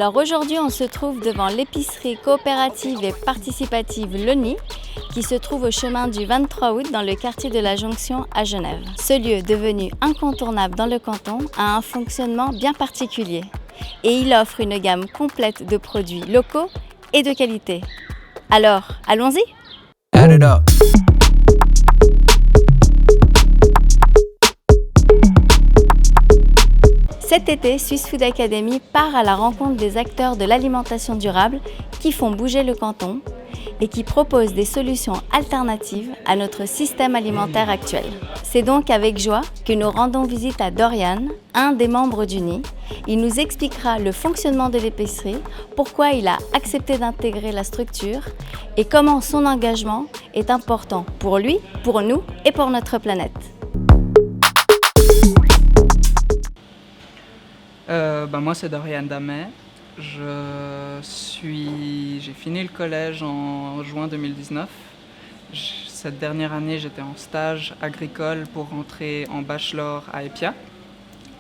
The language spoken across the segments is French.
Alors aujourd'hui, on se trouve devant l'épicerie coopérative et participative Loni, qui se trouve au chemin du 23 août dans le quartier de la Jonction à Genève. Ce lieu, devenu incontournable dans le canton, a un fonctionnement bien particulier et il offre une gamme complète de produits locaux et de qualité. Alors, allons-y! Add it up. Cet été, Swiss Food Academy part à la rencontre des acteurs de l'alimentation durable qui font bouger le canton et qui proposent des solutions alternatives à notre système alimentaire actuel. C'est donc avec joie que nous rendons visite à Dorian, un des membres du NI. Il nous expliquera le fonctionnement de l'épicerie, pourquoi il a accepté d'intégrer la structure et comment son engagement est important pour lui, pour nous et pour notre planète. Moi, c'est Dorian Damet. J'ai fini le collège en juin 2019. Cette dernière année, j'étais en stage agricole pour rentrer en bachelor à Epia,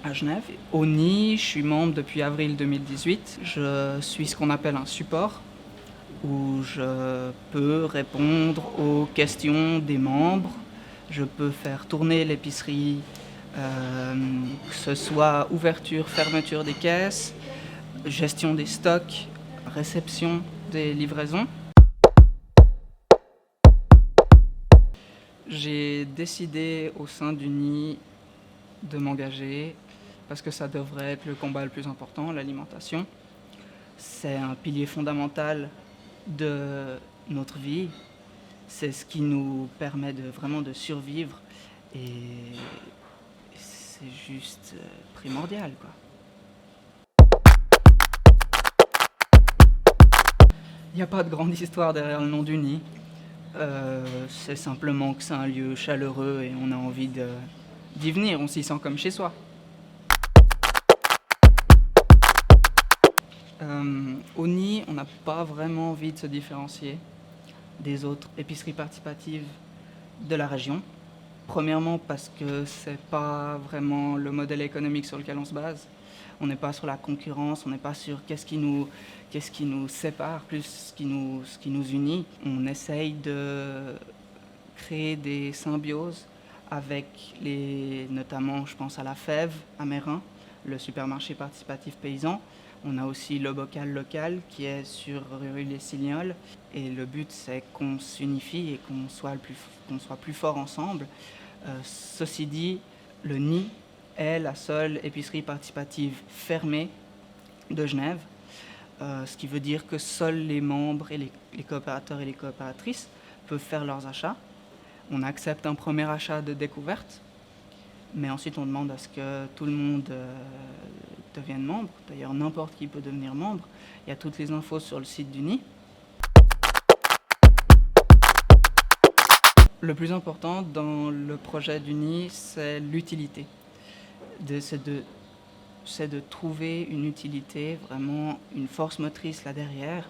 à Genève. Au NI, je suis membre depuis avril 2018. Je suis ce qu'on appelle un support, où je peux répondre aux questions des membres. Je peux faire tourner l'épicerie, que ce soit ouverture, fermeture des caisses, gestion des stocks, réception des livraisons. J'ai décidé au sein du NI de m'engager parce que ça devrait être le combat le plus important, l'alimentation. C'est un pilier fondamental de notre vie. C'est ce qui nous permet vraiment de survivre et c'est juste primordial, quoi. Il n'y a pas de grande histoire derrière le nom du NI. C'est simplement que c'est un lieu chaleureux et on a envie d'y venir, on s'y sent comme chez soi. Au NI, on n'a pas vraiment envie de se différencier des autres épiceries participatives de la région. Premièrement parce que c'est pas vraiment le modèle économique sur lequel on se base. On n'est pas sur la concurrence, on n'est pas sur qu'est-ce qui nous sépare, plus ce qui nous unit. On essaye de créer des symbioses avec notamment, je pense à la Fève, à Mérin, le supermarché participatif paysan. On a aussi le bocal local qui est sur rue Les Signoles. Et le but, c'est qu'on s'unifie et qu'on soit plus fort ensemble. Ceci dit, le NI est la seule épicerie participative fermée de Genève, ce qui veut dire que seuls les membres et les coopérateurs et les coopératrices peuvent faire leurs achats. On accepte un premier achat de découverte, mais ensuite on demande à ce que tout le monde devienne membre. D'ailleurs, n'importe qui peut devenir membre. Il y a toutes les infos sur le site du NI. Le plus important dans le projet du NI, c'est l'utilité. C'est de trouver une utilité, vraiment une force motrice là derrière.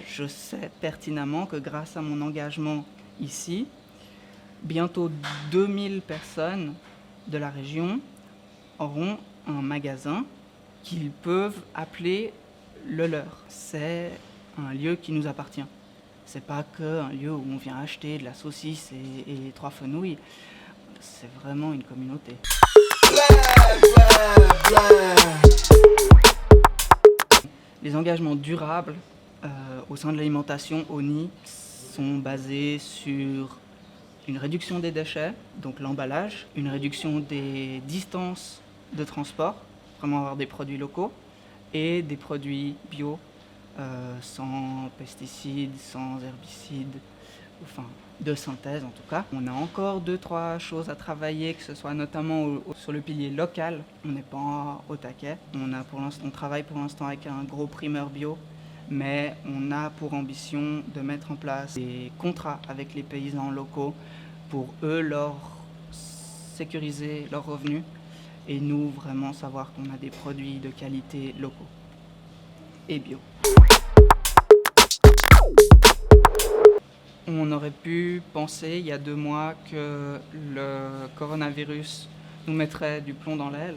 Je sais pertinemment que grâce à mon engagement ici, bientôt 2000 personnes de la région auront un magasin qu'ils peuvent appeler le leur. C'est un lieu qui nous appartient. C'est pas qu'un lieu où on vient acheter de la saucisse et 3 fenouilles. C'est vraiment une communauté. Les engagements durables au sein de l'alimentation au NI sont basés sur une réduction des déchets, donc l'emballage, une réduction des distances de transport, vraiment avoir des produits locaux, et des produits bio, sans pesticides, sans herbicides, enfin de synthèse en tout cas. On a encore 2-3 choses à travailler, que ce soit notamment sur le pilier local. On n'est pas au taquet. On travaille pour l'instant avec un gros primeur bio, mais on a pour ambition de mettre en place des contrats avec les paysans locaux pour eux leur sécuriser leurs revenus et nous vraiment savoir qu'on a des produits de qualité locaux et bio. On aurait pu penser il y a 2 mois que le coronavirus nous mettrait du plomb dans l'aile.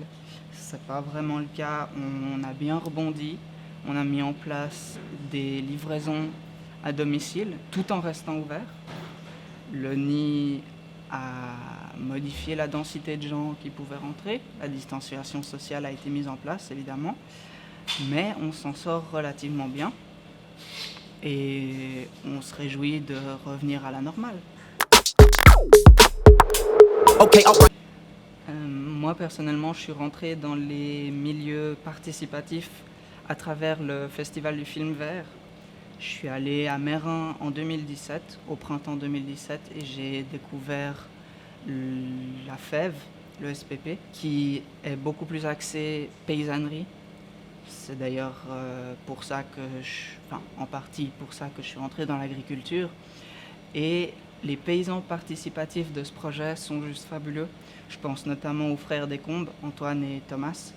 Ce n'est pas vraiment le cas. On a bien rebondi. On a mis en place des livraisons à domicile tout en restant ouvert. Le nid a modifié la densité de gens qui pouvaient rentrer. La distanciation sociale a été mise en place, évidemment. Mais on s'en sort relativement bien. Et on se réjouit de revenir à la normale. Moi, personnellement, je suis rentré dans les milieux participatifs à travers le Festival du film vert. Je suis allé à Meyrin en 2017, au printemps 2017, et j'ai découvert la FEV, le SPP, qui est beaucoup plus axé paysannerie. C'est d'ailleurs pour ça que en partie pour ça que je suis rentré dans l'agriculture. Et les paysans participatifs de ce projet sont juste fabuleux. Je pense notamment aux frères Descombes, Antoine et Thomas,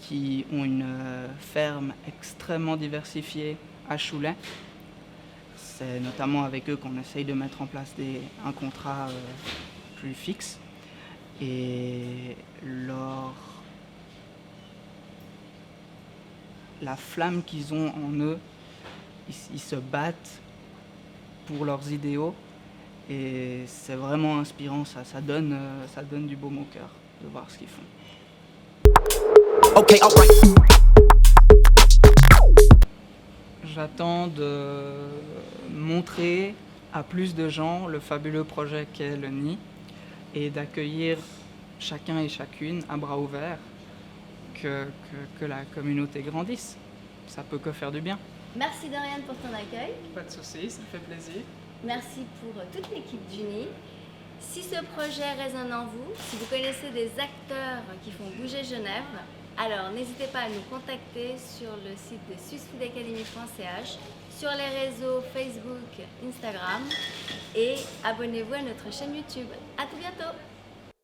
qui ont une ferme extrêmement diversifiée à Choulais. C'est notamment avec eux qu'on essaye de mettre en place un contrat plus fixe. Et la flamme qu'ils ont en eux, ils se battent pour leurs idéaux. Et c'est vraiment inspirant, ça donne du baume au cœur de voir ce qu'ils font. Okay, alright. J'attends de montrer à plus de gens le fabuleux projet qu'est le nid et d'accueillir chacun et chacune à bras ouverts, que la communauté grandisse. Ça peut que faire du bien. Merci Dorian pour ton accueil. Pas de soucis, ça fait plaisir. Merci pour toute l'équipe du nid. Si ce projet résonne en vous, si vous connaissez des acteurs qui font bouger Genève, alors n'hésitez pas à nous contacter sur le site de swissfoodacademy.ch, sur les réseaux Facebook, Instagram et abonnez-vous à notre chaîne YouTube. À tout bientôt.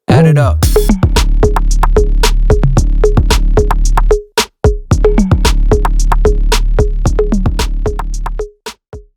Add it up.